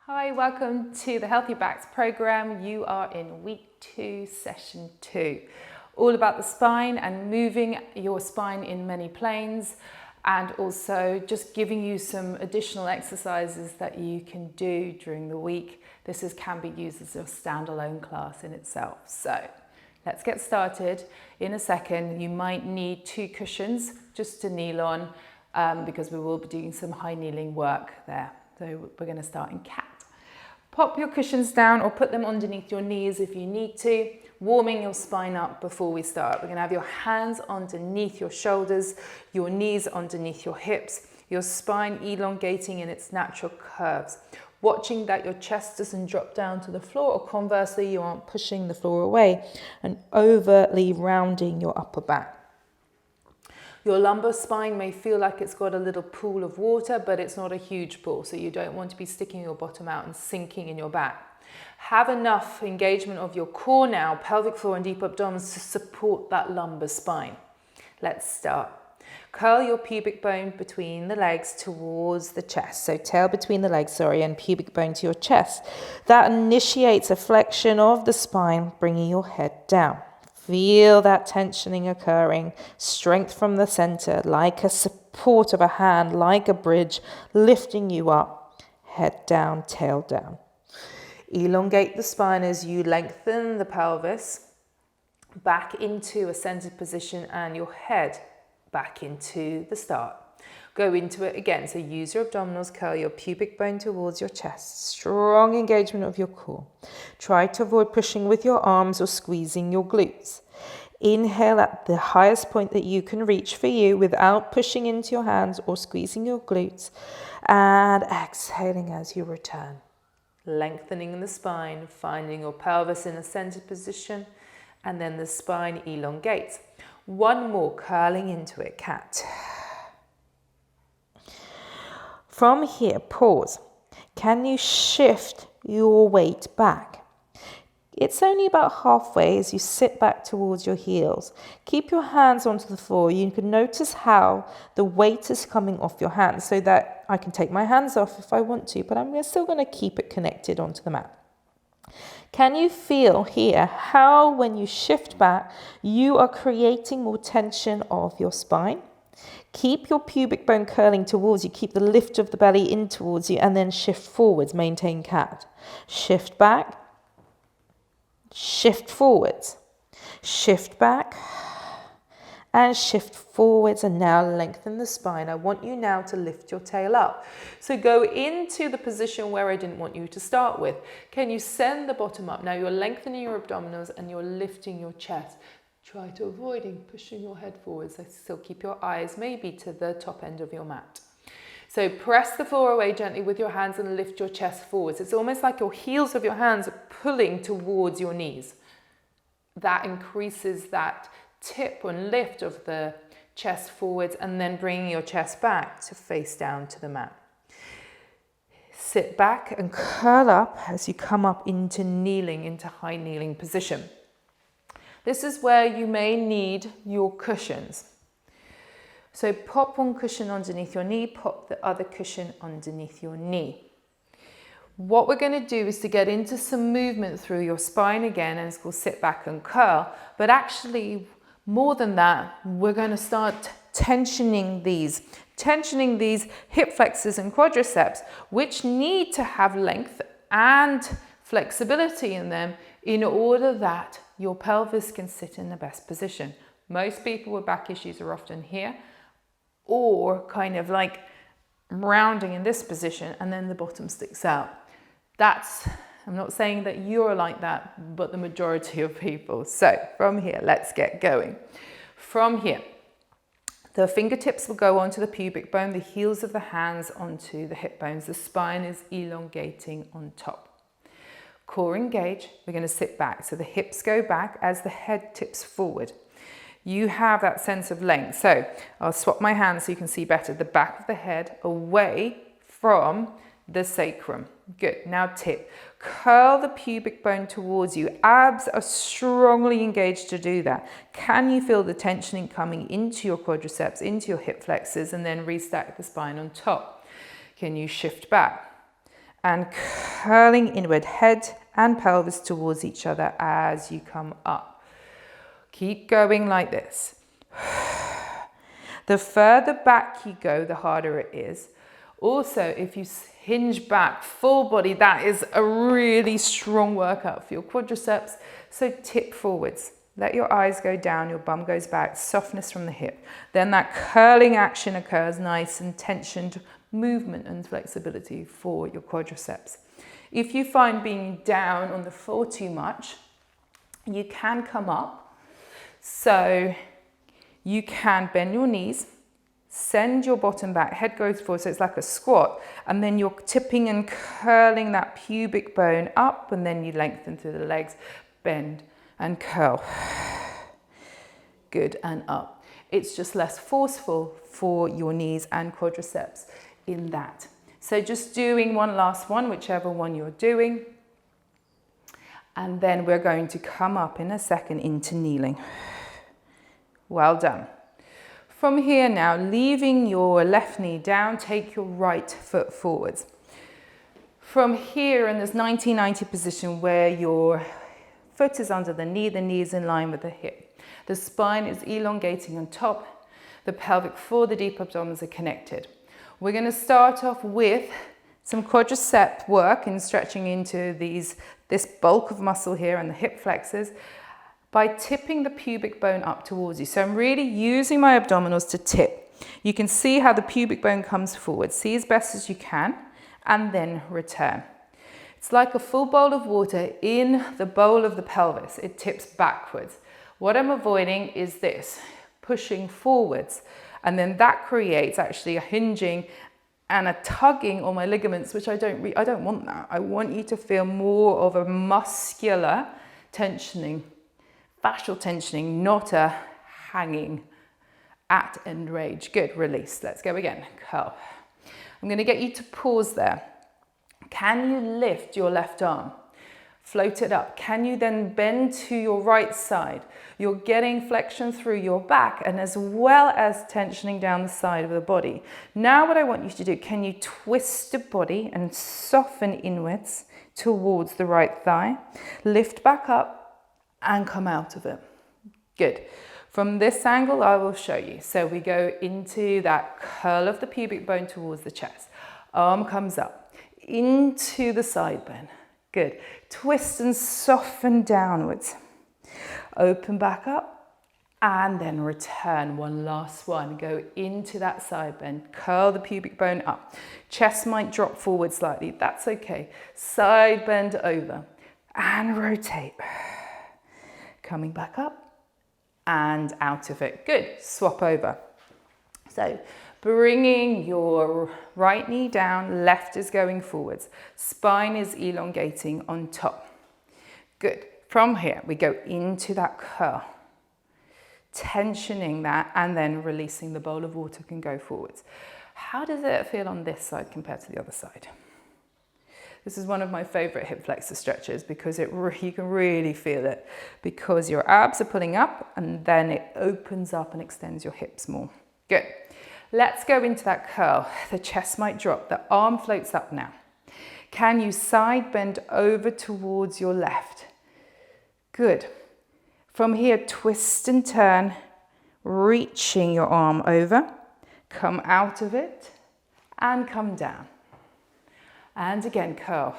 Hi, welcome to the Healthy Backs program. You are in week 2, session 2. All about the spine and moving your spine in many planes, and also just giving you some additional exercises that you can do during the week. This can be used as a standalone class in itself. So let's get started. In a second, you might need 2 cushions just to kneel on because we will be doing some high kneeling work there. So we're going to start in cat. Pop your cushions down or put them underneath your knees if you need to, warming your spine up before we start. We're going to have your hands underneath your shoulders, your knees underneath your hips, your spine elongating in its natural curves. Watching that your chest doesn't drop down to the floor, or conversely, you aren't pushing the floor away and overtly rounding your upper back. Your lumbar spine may feel like it's got a little pool of water, but it's not a huge pool, so you don't want to be sticking your bottom out and sinking in your back. Have enough engagement of your core now, pelvic floor and deep abdominals to support that lumbar spine. Let's start. Curl your pubic bone between the legs towards the chest. So tail between the legs, and pubic bone to your chest. That initiates a flexion of the spine, bringing your head down. Feel that tensioning occurring, strength from the center, like a support of a hand, like a bridge, lifting you up, head down, tail down. Elongate the spine as you lengthen the pelvis back into a centered position and your head back into the start. Go into it again. So use your abdominals, curl your pubic bone towards your chest. Strong engagement of your core. Try to avoid pushing with your arms or squeezing your glutes. Inhale at the highest point that you can reach for you without pushing into your hands or squeezing your glutes. And exhaling as you return. Lengthening the spine, finding your pelvis in a centered position, and then the spine elongates. One more, curling into it, cat. From here, pause. Can you shift your weight back? It's only about halfway as you sit back towards your heels. Keep your hands onto the floor. You can notice how the weight is coming off your hands, so that I can take my hands off if I want to, but I'm still going to keep it connected onto the mat. Can you feel here how when you shift back, you are creating more tension of your spine? Keep your pubic bone curling towards you. Keep the lift of the belly in towards you, and then shift forwards. Maintain cat. Shift back. Shift forwards. Shift back. And shift forwards, and now lengthen the spine. I want you now to lift your tail up. So go into the position where I didn't want you to start with. Can you send the bottom up? Now you're lengthening your abdominals and you're lifting your chest. Try to avoid pushing your head forwards. So still keep your eyes maybe to the top end of your mat. So press the floor away gently with your hands and lift your chest forwards. It's almost like your heels of your hands are pulling towards your knees. That increases that tip and lift of the chest forwards, and then bringing your chest back to face down to the mat. Sit back and curl up as you come up into kneeling, into high kneeling position. This is where you may need your cushions. So pop one cushion underneath your knee, pop the other cushion underneath your knee. What we're going to do is to get into some movement through your spine again, and it's called sit back and curl. But actually, more than that, we're going to start tensioning these hip flexors and quadriceps, which need to have length and flexibility in them in order that your pelvis can sit in the best position. Most people with back issues are often here, or kind of like rounding in this position, and then the bottom sticks out. I'm not saying that you're like that, but the majority of people. So from here, let's get going. From here, the fingertips will go onto the pubic bone, the heels of the hands onto the hip bones. The spine is elongating on top. Core engage, we're going to sit back. So the hips go back as the head tips forward. You have that sense of length. So I'll swap my hands so you can see better. The back of the head away from the sacrum. Good. Now tip. Curl the pubic bone towards you. Abs are strongly engaged to do that. Can you feel the tensioning coming into your quadriceps, into your hip flexors, and then restack the spine on top? Can you shift back? and curling inward, head and pelvis towards each other as you come up. Keep going like this. The further back you go, the harder it is. Also, if you hinge back, full body, that is a really strong workout for your quadriceps. So tip forwards. Let your eyes go down, your bum goes back, softness from the hip. Then that curling action occurs, nice and tensioned movement and flexibility for your quadriceps. If you find being down on the floor too much, you can come up. So you can bend your knees, send your bottom back, head goes forward, so it's like a squat, and then you're tipping and curling that pubic bone up, and then you lengthen through the legs, bend and curl. Good, and up. It's just less forceful for your knees and quadriceps in that. So just doing one last one, whichever one you're doing. And then we're going to come up in a second into kneeling. Well done. From here now, leaving your left knee down, take your right foot forwards. From here in this 90-90 position where your foot is under the knee is in line with the hip. The spine is elongating on top. The pelvic floor, the deep abdominals are connected. We're going to start off with some quadricep work and stretching into this bulk of muscle here and the hip flexors by tipping the pubic bone up towards you. So I'm really using my abdominals to tip. You can see how the pubic bone comes forward. See as best as you can, and then return. It's like a full bowl of water in the bowl of the pelvis. It tips backwards. What I'm avoiding is this, pushing forwards. And then that creates actually a hinging and a tugging on my ligaments, which I don't want that. I want you to feel more of a muscular tensioning, fascial tensioning, not a hanging at end range. Good, release. Let's go again. Curl. I'm going to get you to pause there. Can you lift your left arm? Float it up. Can you then bend to your right side? You're getting flexion through your back and as well as tensioning down the side of the body. Now what I want you to do, can you twist the body and soften inwards towards the right thigh? Lift back up and come out of it. Good. From this angle, I will show you. So we go into that curl of the pubic bone towards the chest. Arm comes up into the side bend. Good. Twist and soften downwards. Open back up and then return. One last one. Go into that side bend. Curl the pubic bone up. Chest might drop forward slightly. That's okay. Side bend over and rotate. Coming back up and out of it. Good. Swap over. So bringing your right knee down, left is going forwards. Spine is elongating on top. Good. From here, we go into that curl. Tensioning that and then releasing the bowl of water can go forwards. How does it feel on this side compared to the other side? This is one of my favorite hip flexor stretches because you can really feel it because your abs are pulling up and then it opens up and extends your hips more. Good. Let's go into that curl. The chest might drop. The arm floats up now. Can you side bend over towards your left? Good. From here, twist and turn, reaching your arm over. Come out of it and come down. And again, curl.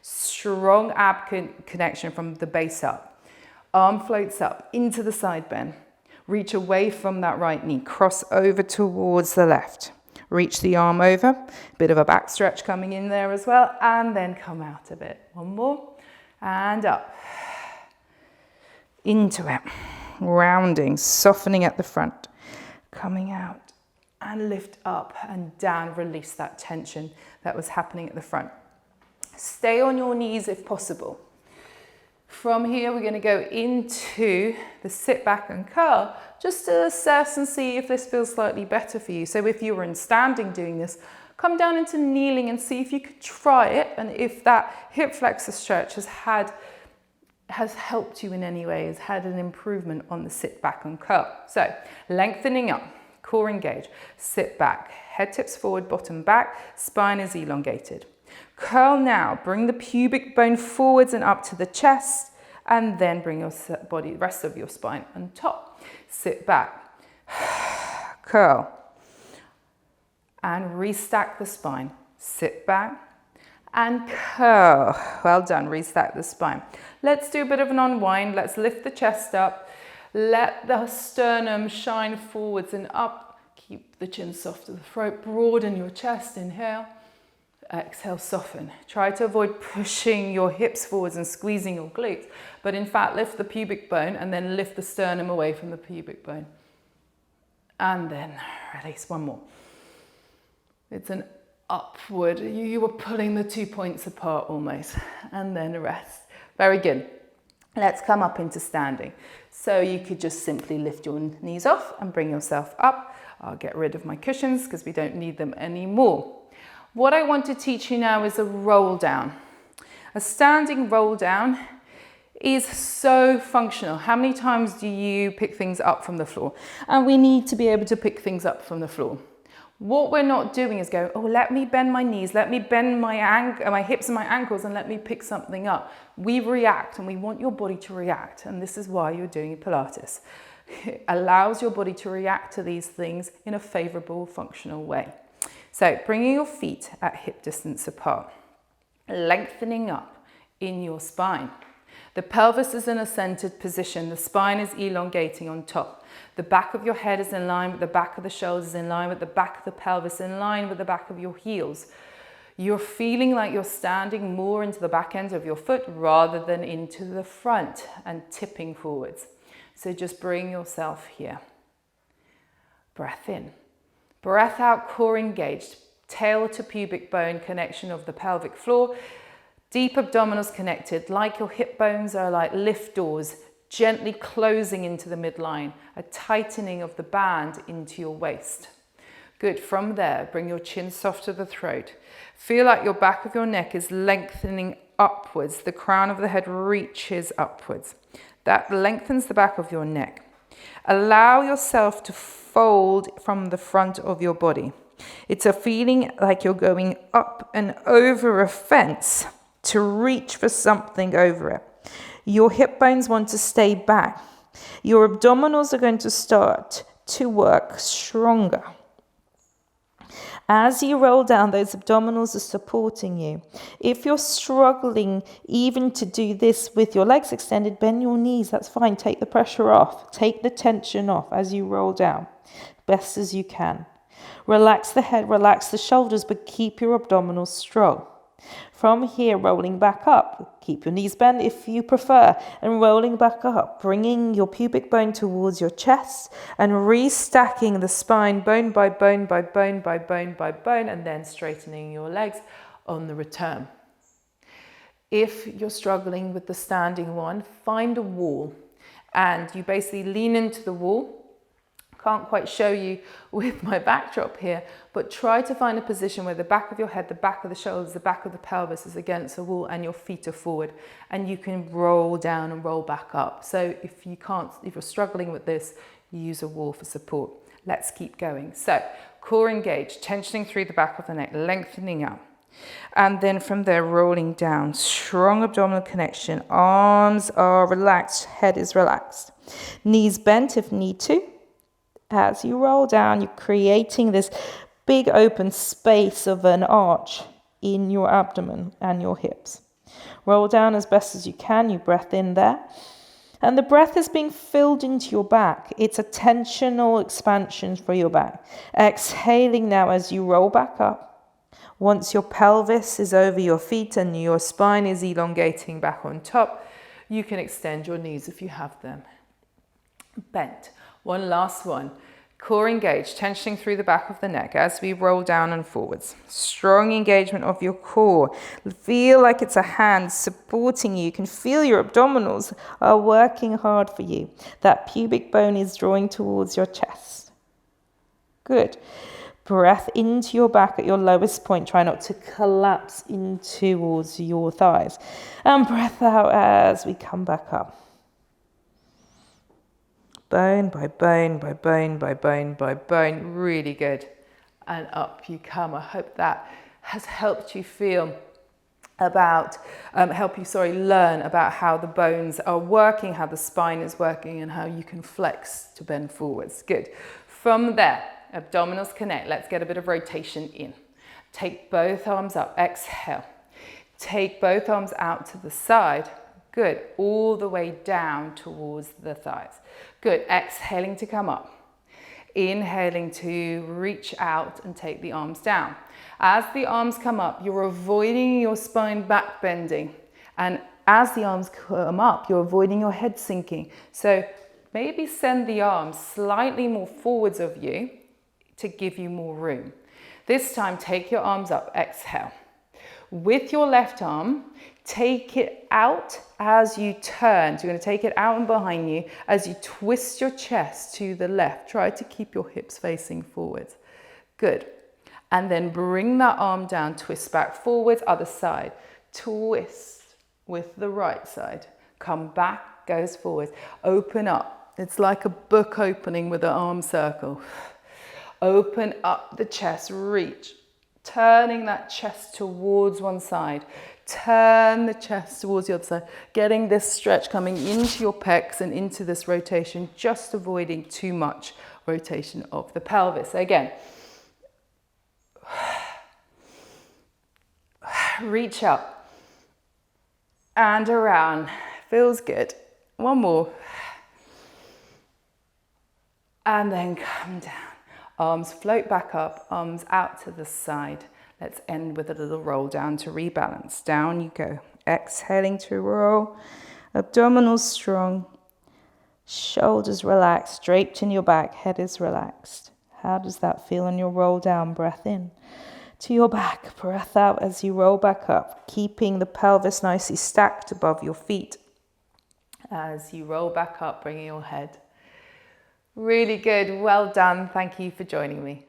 Strong ab connection from the base up. Arm floats up into the side bend. Reach away from that right knee. Cross over towards the left. Reach the arm over. Bit of a back stretch coming in there as well. And then come out of it. One more. And up. Into it. Rounding. Softening at the front. Coming out. And lift up and down. Release that tension that was happening at the front. Stay on your knees if possible. From here, we're going to go into the sit back and curl, just to assess and see if this feels slightly better for you. So if you were in standing doing this, come down into kneeling and see if you could try it and if that hip flexor stretch has helped you in any way, has had an improvement on the sit back and curl. So lengthening up, core engage, sit back, head tips forward, bottom back, spine is elongated. Curl now. Bring the pubic bone forwards and up to the chest, and then bring your body, rest of your spine on top. Sit back. Curl. And restack the spine. Sit back and curl. Well done. Restack the spine. Let's do a bit of an unwind. Let's lift the chest up. Let the sternum shine forwards and up. Keep the chin soft to the throat. Broaden your chest. Inhale. Exhale, soften. Try to avoid pushing your hips forwards and squeezing your glutes, but in fact, lift the pubic bone and then lift the sternum away from the pubic bone. And then release. One more. It's an upward. You were pulling the 2 points apart almost. And then rest. Very good. Let's come up into standing. So you could just simply lift your knees off and bring yourself up. I'll get rid of my cushions because we don't need them anymore. What I want to teach you now is a roll down. A standing roll down is so functional. How many times do you pick things up from the floor? And we need to be able to pick things up from the floor. What we're not doing is go, oh, let me bend my knees, let me bend my hips and my ankles and let me pick something up. We react, and we want your body to react. And this is why you're doing Pilates. It allows your body to react to these things in a favorable, functional way. So bringing your feet at hip distance apart, lengthening up in your spine. The pelvis is in a centered position. The spine is elongating on top. The back of your head is in line with the back of the shoulders, in line with the back of the pelvis, in line with the back of your heels. You're feeling like you're standing more into the back end of your foot rather than into the front and tipping forwards. So just bring yourself here. Breath in. Breath out, core engaged, tail to pubic bone connection of the pelvic floor, deep abdominals connected, like your hip bones are like lift doors, gently closing into the midline, a tightening of the band into your waist. Good, from there, bring your chin soft to the throat. Feel like your back of your neck is lengthening upwards, the crown of the head reaches upwards. That lengthens the back of your neck. Allow yourself to fold from the front of your body. It's a feeling like you're going up and over a fence to reach for something over it. Your hip bones want to stay back. Your abdominals are going to start to work stronger. As you roll down, those abdominals are supporting you. If you're struggling even to do this with your legs extended, bend your knees, that's fine. Take the pressure off. Take the tension off as you roll down, best as you can. Relax the head, relax the shoulders, but keep your abdominals strong. From here, rolling back up, keep your knees bent if you prefer, and rolling back up, bringing your pubic bone towards your chest and restacking the spine bone by bone by bone by bone by bone, and then straightening your legs on the return. If you're struggling with the standing one, find a wall and you basically lean into the wall. Can't quite show you with my backdrop here, but try to find a position where the back of your head, the back of the shoulders, the back of the pelvis is against the wall and your feet are forward, and you can roll down and roll back up. So if you're struggling with this, use a wall for support. Let's keep going. So core engaged, tensioning through the back of the neck, lengthening up. And then from there, rolling down, strong abdominal connection, arms are relaxed, head is relaxed. Knees bent if need to. As you roll down, you're creating this big open space of an arch in your abdomen and your hips. Roll down as best as you can. You breath in there. And the breath is being filled into your back. It's a tensional expansion for your back. Exhaling now as you roll back up. Once your pelvis is over your feet and your spine is elongating back on top, you can extend your knees if you have them bent. One last one. Core engaged, tensioning through the back of the neck as we roll down and forwards. Strong engagement of your core. Feel like it's a hand supporting you. You can feel your abdominals are working hard for you. That pubic bone is drawing towards your chest. Good. Breath into your back at your lowest point. Try not to collapse in towards your thighs. And breath out as we come back up. Bone by bone by bone by bone by bone. Really good. And up you come. I hope that has helped you feel about, learn about how the bones are working, how the spine is working, and how you can flex to bend forwards. Good. From there, abdominals connect. Let's get a bit of rotation in. Take both arms up, exhale. Take both arms out to the side. Good. All the way down towards the thighs. Good. Exhaling to come up. Inhaling to reach out and take the arms down. As the arms come up, you're avoiding your spine back bending. And as the arms come up, you're avoiding your head sinking. So maybe send the arms slightly more forwards of you to give you more room. This time, take your arms up, exhale. With your left arm, take it out as you turn. So you're going to take it out and behind you as you twist your chest to the left. Try to keep your hips facing forwards. Good. And then bring that arm down, twist back forwards, other side. Twist with the right side. Come back, goes forwards. Open up. It's like a book opening with an arm circle. Open up the chest, reach. Turning that chest towards one side. Turn the chest towards the other side. Getting this stretch coming into your pecs and into this rotation, just avoiding too much rotation of the pelvis. So again, reach up and around. Feels good. One more. And then come down. Arms float back up, arms out to the side. Let's end with a little roll down to rebalance. Down you go. Exhaling to roll. Abdominals strong. Shoulders relaxed. Draped in your back. Head is relaxed. How does that feel on your roll down? Breath in to your back. Breath out as you roll back up. Keeping the pelvis nicely stacked above your feet. As you roll back up, bringing your head. Really good. Well done. Thank you for joining me.